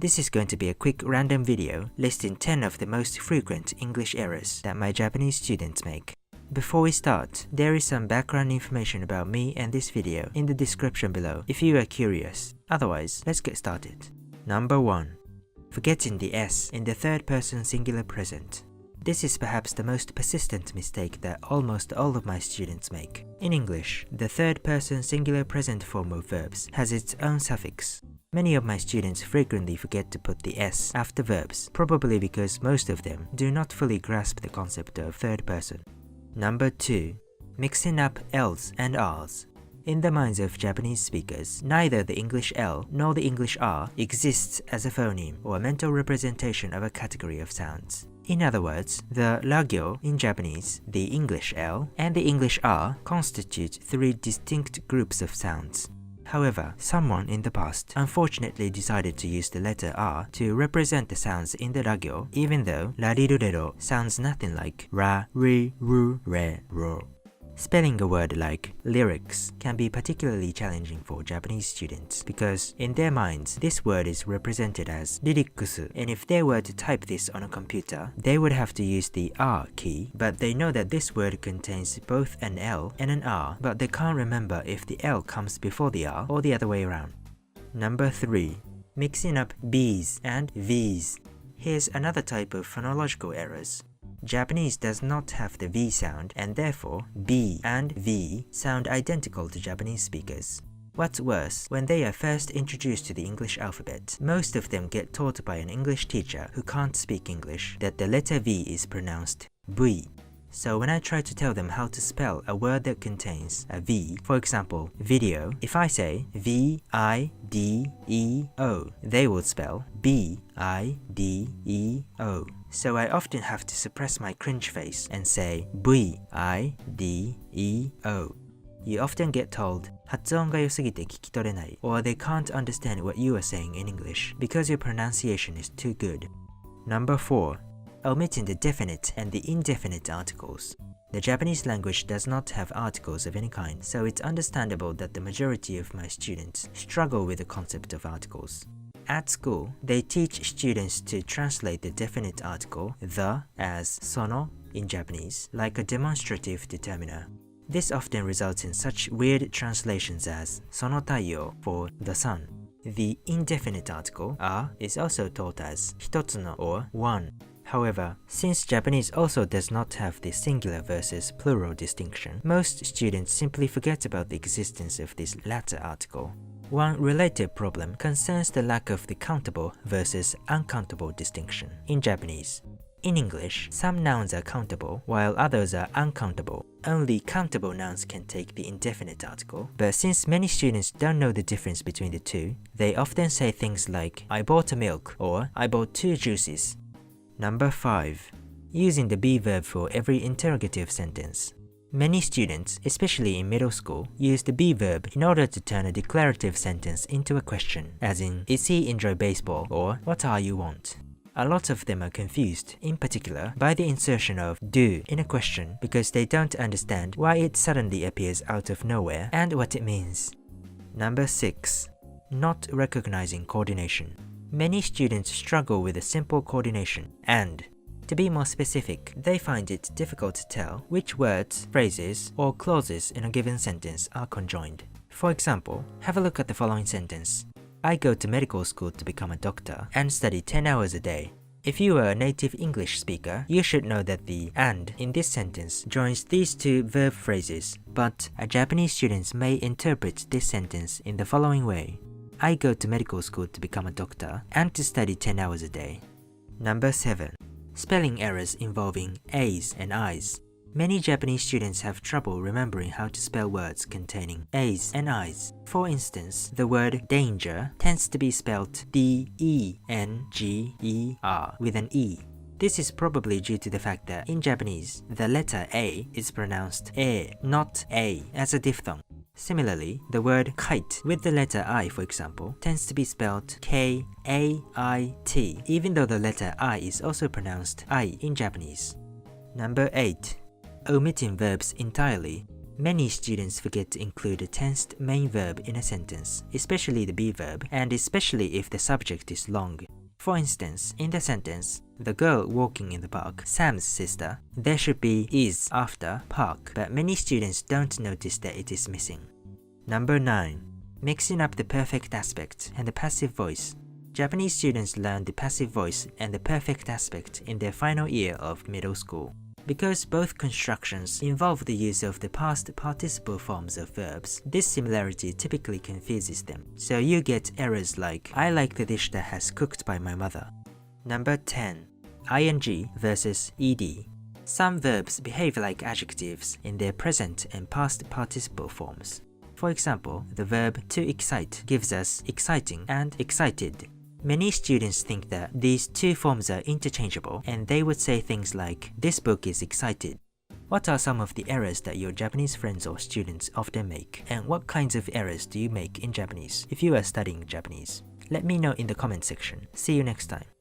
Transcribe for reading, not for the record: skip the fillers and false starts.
This is going to be a quick random video listing 10 of the most frequent English errors that my Japanese students make. Before we start, there is some background information about me and this video in the description below if you are curious. Otherwise, let's get started. Number 1. Forgetting the S in the third person singular present. This is perhaps the most persistent mistake that almost all of my students make. In English, the third person singular present form of verbs has its own suffix. Many of my students frequently forget to put the S after verbs, probably because most of them do not fully grasp the concept of third person. Number 2. Mixing up L's and R's. In the minds of Japanese speakers, neither the English L nor the English R exists as a phoneme or a mental representation of a category of sounds. In other words, the ragyo in Japanese, the English L, and the English R constitute three distinct groups of sounds. However, someone in the past unfortunately decided to use the letter R to represent the sounds in the ragyo, even though rarirurero sounds nothing like ra, ri, ru, re, ro. Spelling a word like lyrics can be particularly challenging for Japanese students because in their minds this word is represented as lirikkusu, and if they were to type this on a computer, they would have to use the R key, but they know that this word contains both an L and an R, but they can't remember if the L comes before the R or the other way around. Number 3. Mixing up B's and V's. Here's another type of phonological errors. Japanese does not have the V sound, and therefore B and V sound identical to Japanese speakers. What's worse, when they are first introduced to the English alphabet, most of them get taught by an English teacher who can't speak English that the letter V is pronounced V. So when I try to tell them how to spell a word that contains a V, for example, video, if I say V-I-D-E-O, they will spell B-I-D-E-O. So I often have to suppress my cringe face and say V-I-D-E-O. You often get told, 発音が良すぎて聞き取れない, or they can't understand what you are saying in English because your pronunciation is too good. Number 4. Omitting the definite and the indefinite articles. The Japanese language does not have articles of any kind, so it's understandable that the majority of my students struggle with the concept of articles. At school, they teach students to translate the definite article, the, as sono in Japanese, like a demonstrative determiner. This often results in such weird translations as sono taiyo for the sun. The indefinite article, a, is also taught as hitotsu or one. However, since Japanese also does not have the singular versus plural distinction, most students simply forget about the existence of this latter article. One related problem concerns the lack of the countable versus uncountable distinction in Japanese. In English, some nouns are countable while others are uncountable. Only countable nouns can take the indefinite article, but since many students don't know the difference between the two, they often say things like I bought a milk or I bought 2 juices. Number 5. Using the be verb for every interrogative sentence. Many students, especially in middle school, use the be verb in order to turn a declarative sentence into a question, as in, is he enjoy baseball, or what are you want? A lot of them are confused, in particular, by the insertion of do in a question because they don't understand why it suddenly appears out of nowhere and what it means. Number 6. Not recognizing coordination. Many students struggle with a simple coordination and, to be more specific, they find it difficult to tell which words, phrases, or clauses in a given sentence are conjoined. For example, have a look at the following sentence. I go to medical school to become a doctor and study 10 hours a day. If you are a native English speaker, you should know that the and in this sentence joins these two verb phrases, but Japanese students may interpret this sentence in the following way. I go to medical school to become a doctor and to study 10 hours a day. Number 7. Spelling errors involving A's and I's. Many Japanese students have trouble remembering how to spell words containing A's and I's. For instance, the word danger tends to be spelled D-E-N-G-E-R with an E. This is probably due to the fact that in Japanese, the letter A is pronounced E, not A, as a diphthong. Similarly, the word kite with the letter I, for example, tends to be spelled K-A-I-T, even though the letter I is also pronounced I in Japanese. Number 8. Omitting verbs entirely. Many students forget to include a tensed main verb in a sentence, especially the be verb, and especially if the subject is long. For instance, in the sentence, the girl walking in the park, Sam's sister, there should be is after park, but many students don't notice that it is missing. Number 9. Mixing up the perfect aspect and the passive voice. Japanese students learn the passive voice and the perfect aspect in their final year of middle school. Because both constructions involve the use of the past participle forms of verbs, this similarity typically confuses them, so you get errors like, I like the dish that has cooked by my mother. Number 10. ing versus ed. Some verbs behave like adjectives in their present and past participle forms. For example, the verb to excite gives us exciting and excited. Many students think that these two forms are interchangeable and they would say things like, this book is excited. What are some of the errors that your Japanese friends or students often make? And what kinds of errors do you make in Japanese if you are studying Japanese? Let me know in the comment section. See you next time.